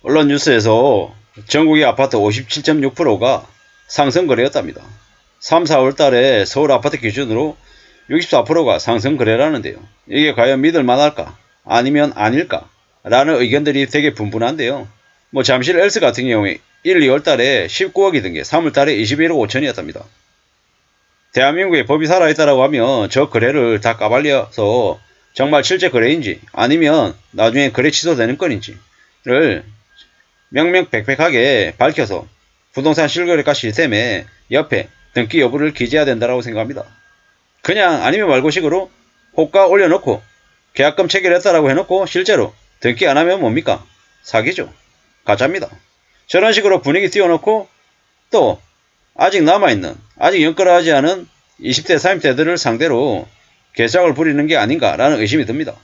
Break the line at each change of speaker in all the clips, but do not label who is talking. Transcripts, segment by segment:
언론 뉴스에서 전국의 아파트 57.6%가 상승거래였답니다. 3, 4월 달에 서울 아파트 기준으로 64%가 상승거래라는데요. 이게 과연 믿을만할까? 아니면 아닐까? 라는 의견들이 되게 분분한데요. 잠실 엘스 같은 경우에 1, 2월 달에 19억이던 게 3월 달에 21억 5천이었답니다. 대한민국에 법이 살아있다라고 하면 저 거래를 다 까발려서 정말 실제 거래인지 아니면 나중에 거래 취소되는 건인지를 명명백백하게 밝혀서 부동산 실거래가 시스템에 옆에 등기 여부를 기재해야 된다고 생각합니다. 그냥 아니면 말고 식으로 호가 올려놓고 계약금 체결했다라고 해놓고 실제로 등기 안하면 뭡니까? 사기죠. 가짜입니다. 저런 식으로 분위기 띄워놓고 또 아직 남아있는 아직 연끌하지 않은 20대 30대들을 상대로 개짝을 부리는 게 아닌가라는 의심이 듭니다.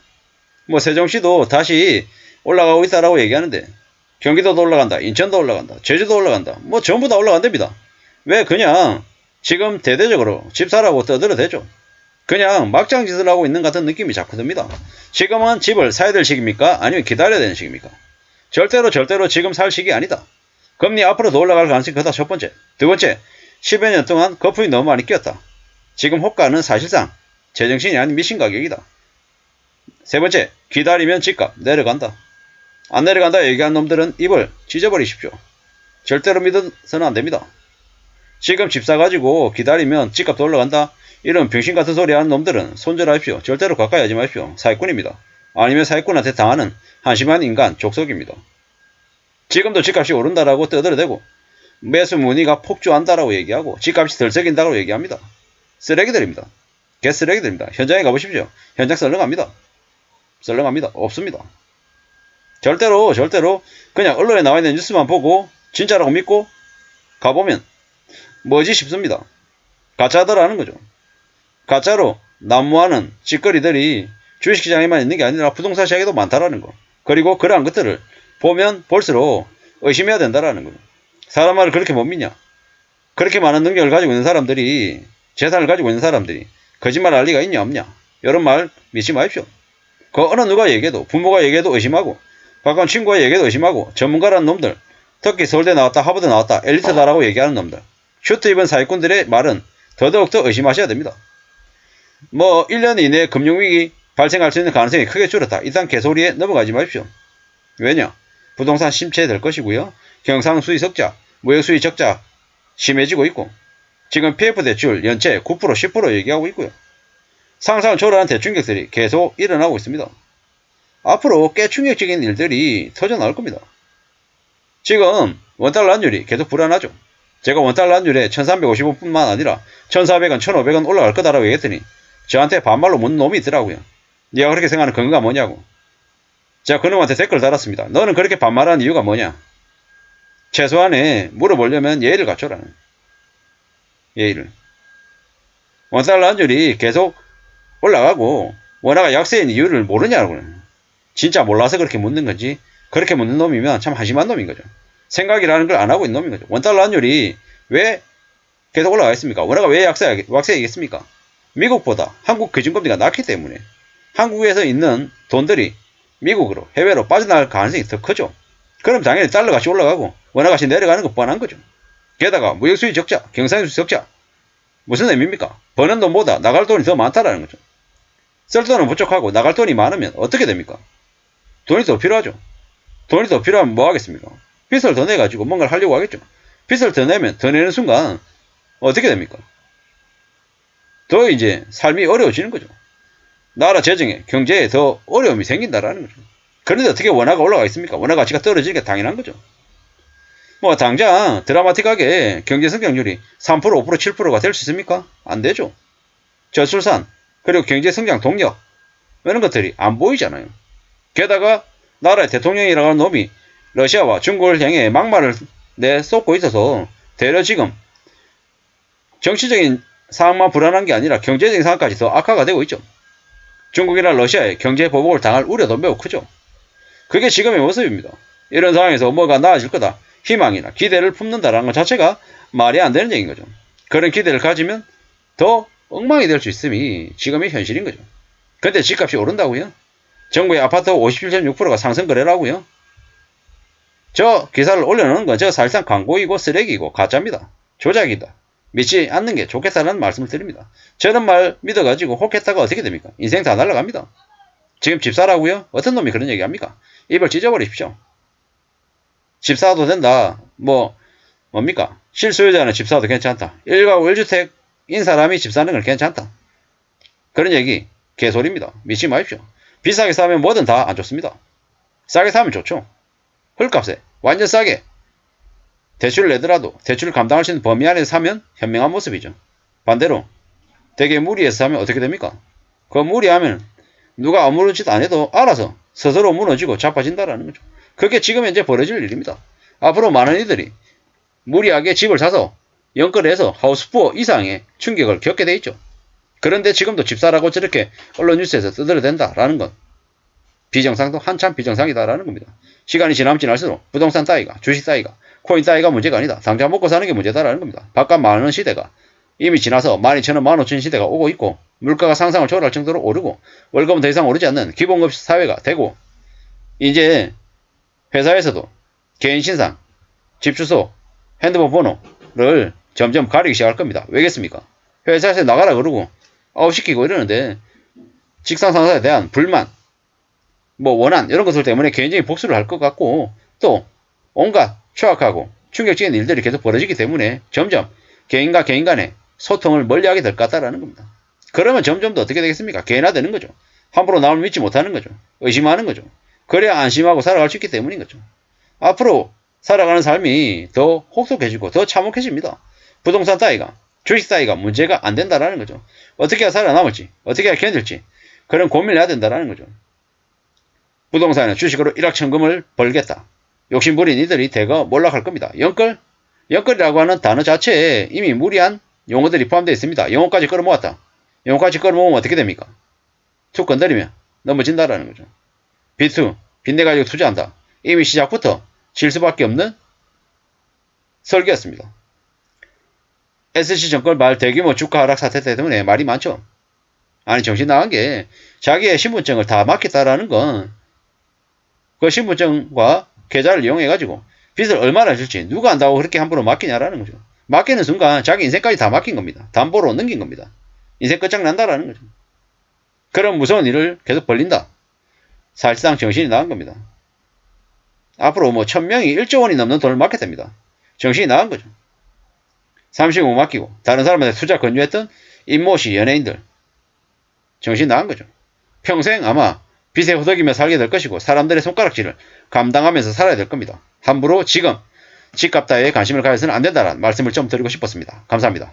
세종시도 다시 올라가고 있다라고 얘기하는데 경기도도 올라간다, 인천도 올라간다, 제주도 올라간다, 전부 다 올라간답니다. 왜 그냥 지금 대대적으로 집 사라고 떠들어대죠. 그냥 막장짓을 하고 있는 같은 느낌이 자꾸 듭니다. 지금은 집을 사야 될 시기입니까? 아니면 기다려야 되는 시기입니까? 절대로 지금 살 시기 아니다. 금리 앞으로 더 올라갈 가능성이 크다. 첫 번째. 두 번째, 10여 년 동안 거품이 너무 많이 끼었다. 지금 호가는 사실상 제정신이 아닌 미친 가격이다. 세 번째, 기다리면 집값 내려간다. 안 내려간다 얘기한 놈들은 입을 찢어버리십시오. 절대로 믿어서는 안 됩니다. 지금 집 사가지고 기다리면 집값도 올라간다. 이런 병신 같은 소리 하는 놈들은 손절하십시오. 절대로 가까이 하지 마십시오. 사기꾼입니다. 아니면 사기꾼한테 당하는 한심한 인간 족속입니다. 지금도 집값이 오른다라고 떠들어대고 매수 문의가 폭주한다라고 얘기하고 집값이 덜썩인다고 얘기합니다. 쓰레기들입니다. 개쓰레기들입니다. 현장에 가보십시오. 현장 썰렁합니다. 썰렁합니다. 없습니다. 절대로 그냥 언론에 나와 있는 뉴스만 보고 진짜라고 믿고 가보면 뭐지 싶습니다. 가짜더라는 거죠. 가짜로 난무하는 짓거리들이 주식시장에만 있는 게 아니라 부동산 시장에도 많다라는 거. 그리고 그러한 것들을 보면 볼수록 의심해야 된다라는 거죠. 사람 말을 그렇게 못 믿냐? 그렇게 많은 능력을 가지고 있는 사람들이, 재산을 가지고 있는 사람들이 거짓말 할 리가 있냐 없냐? 이런 말 믿지 마십시오. 그 어느 누가 얘기해도, 부모가 얘기해도 의심하고, 가까운 친구가 얘기해도 의심하고, 전문가라는 놈들, 특히 서울대 나왔다, 하버드 나왔다, 엘리트다라고 얘기하는 놈들, 슈트 입은 사기꾼들의 말은 더더욱더 의심하셔야 됩니다. 1년 이내에 금융위기 발생할 수 있는 가능성이 크게 줄었다. 이딴 개소리에 넘어가지 마십시오. 왜냐? 부동산 침체될 것이고요. 경상수지 적자, 무역수지 적자 심해지고 있고, 지금 PF대출 연체 9%, 10% 얘기하고 있고요. 상상을 초월하는 대충격들이 계속 일어나고 있습니다. 앞으로 꽤 충격적인 일들이 터져나올 겁니다. 지금 원달러 환율이 계속 불안하죠. 제가 원달러 환율에 1355뿐만 아니라 1400원, 1500원 올라갈 거다라고 얘기했더니 저한테 반말로 묻는 놈이 있더라고요. 네가 그렇게 생각하는 근거가 뭐냐고. 제가 그놈한테 댓글 달았습니다. 너는 그렇게 반말하는 이유가 뭐냐. 최소한에 물어보려면 예의를 갖춰라는. 예의를. 원달러 환율이 계속 올라가고 원화가 약세인 이유를 모르냐고. 진짜 몰라서 그렇게 묻는 건지, 그렇게 묻는 놈이면 참 한심한 놈인 거죠. 생각이라는 걸 안 하고 있는 놈인 거죠. 원달러 환율이 왜 계속 올라가 있습니까? 원화가 왜 약세이겠습니까? 미국보다 한국 기준금리가 낮기 때문에 한국에서 있는 돈들이 미국으로, 해외로 빠져나갈 가능성이 더 크죠. 그럼 당연히 달러값이 올라가고 원화값이 내려가는 거 뻔한 거죠. 게다가 무역수지 적자, 경상수지 적자. 무슨 의미입니까? 버는 돈보다 나갈 돈이 더 많다라는 거죠. 쓸 돈은 부족하고 나갈 돈이 많으면 어떻게 됩니까? 돈이 더 필요하죠. 돈이 더 필요하면 뭐 하겠습니까? 빚을 더 내가지고 뭔가를 하려고 하겠죠. 빚을 더 내면 더 내는 순간 어떻게 됩니까? 더 이제 삶이 어려워지는 거죠. 나라 재정에, 경제에 더 어려움이 생긴다라는 거죠. 그런데 어떻게 원화가 올라가 있습니까? 원화 가치가 떨어지는 게 당연한 거죠. 당장 드라마틱하게 경제 성장률이 3%, 5%, 7%가 될 수 있습니까? 안 되죠. 저출산, 그리고 경제 성장 동력, 이런 것들이 안 보이잖아요. 게다가 나라의 대통령이라고 하는 놈이 러시아와 중국을 향해 막말을 내쏟고 있어서 대려 지금 정치적인 상황만 불안한 게 아니라 경제적인 상황까지 더 악화가 되고 있죠. 중국이나 러시아의 경제 보복을 당할 우려도 매우 크죠. 그게 지금의 모습입니다. 이런 상황에서 뭐가 나아질 거다, 희망이나 기대를 품는다라는 것 자체가 말이 안 되는 얘기인 거죠. 그런 기대를 가지면 더 엉망이 될 수 있음이 지금의 현실인 거죠. 근데 집값이 오른다고요? 전국의 아파트 57.6%가 상승 거래라고요? 저 기사를 올려놓은 건 저 사실상 광고이고 쓰레기이고 가짜입니다. 조작이다. 믿지 않는 게 좋겠다는 말씀을 드립니다. 저런 말 믿어가지고 혹했다가 어떻게 됩니까? 인생 다 날아갑니다. 지금 집사라고요? 어떤 놈이 그런 얘기합니까? 입을 찢어버리십시오. 집사도 된다. 뭡니까? 실소유자는 집사도 괜찮다. 1가구 1주택인 사람이 집사는 건 괜찮다. 그런 얘기 개소리입니다. 믿지 마십시오. 비싸게 사면 뭐든 다 안 좋습니다. 싸게 사면 좋죠. 헐값에 완전 싸게 대출을 내더라도 대출을 감당할 수 있는 범위 안에서 사면 현명한 모습이죠. 반대로 되게 무리해서 사면 어떻게 됩니까? 그 무리하면 누가 아무런 짓 안 해도 알아서 스스로 무너지고 자빠진다라는 거죠. 그게 지금 현재 벌어질 일입니다. 앞으로 많은 이들이 무리하게 집을 사서 연끌해서 하우스푸어 이상의 충격을 겪게 돼 있죠. 그런데 지금도 집사라고 저렇게 언론 뉴스에서 떠들어댄다라는 건 비정상도 한참 비정상이다라는 겁니다. 시간이 지나면 지날수록 부동산 따위가, 주식 따위가, 코인 따위가 문제가 아니다. 당장 먹고 사는 게 문제다라는 겁니다. 바깥 만원 시대가 이미 지나서 12,000원, 15,000원 시대가 오고 있고 물가가 상상을 초월할 정도로 오르고 월급은 더 이상 오르지 않는 기본급 사회가 되고 이제 회사에서도 개인 신상, 집 주소, 핸드폰 번호를 점점 가리기 시작할 겁니다. 왜겠습니까? 회사에서 나가라 그러고 아웃시키고 이러는데 직장 상사에 대한 불만, 원한 이런 것들 때문에 개인적인 복수를 할 것 같고 또 온갖 추악하고 충격적인 일들이 계속 벌어지기 때문에 점점 개인과 개인 간의 소통을 멀리하게 될 것 같다라는 겁니다. 그러면 점점 더 어떻게 되겠습니까? 개인화되는 거죠. 함부로 남을 믿지 못하는 거죠. 의심하는 거죠. 그래야 안심하고 살아갈 수 있기 때문인 거죠. 앞으로 살아가는 삶이 더 혹독해지고 더 참혹해집니다. 부동산 따위가, 주식 따위가 문제가 안 된다라는 거죠. 어떻게 해야 살아남을지, 어떻게 해야 견딜지 그런 고민을 해야 된다라는 거죠. 부동산은 주식으로 일확천금을 벌겠다. 욕심부린 이들이 대거 몰락할 겁니다. 연끌이라고 하는 단어 자체에 이미 무리한 용어들이 포함되어 있습니다. 용어까지 끌어모았다. 용어까지 끌어모으면 어떻게 됩니까? 툭 건드리면 넘어진다라는 거죠. B2, 빚내가지고 투자한다. 이미 시작부터 질 수밖에 없는 설계였습니다. SC증권 말 대규모 주가 하락 사태 때문에 말이 많죠. 아니 정신 나간 게 자기의 신분증을 다 맡겼다라는 건 그 신분증과 계좌를 이용해가지고 빚을 얼마나 줄지 누가 안다고 그렇게 함부로 맡기냐라는 거죠. 맡기는 순간 자기 인생까지 다 맡긴 겁니다. 담보로 넘긴 겁니다. 인생 끝장난다라는 거죠. 그런 무서운 일을 계속 벌린다. 사실상 정신이 나간 겁니다. 앞으로 1000명이 1조 원이 넘는 돈을 맡게 됩니다. 정신이 나간 거죠. 35 맡기고 다른 사람한테 투자 권유했던 임모씨 연예인들 정신 나간 거죠. 평생 아마 빚에 허덕이며 살게 될 것이고 사람들의 손가락질을 감당하면서 살아야 될 겁니다. 함부로 지금 집값 따위에 관심을 가해서는 안 된다는 말씀을 좀 드리고 싶었습니다. 감사합니다.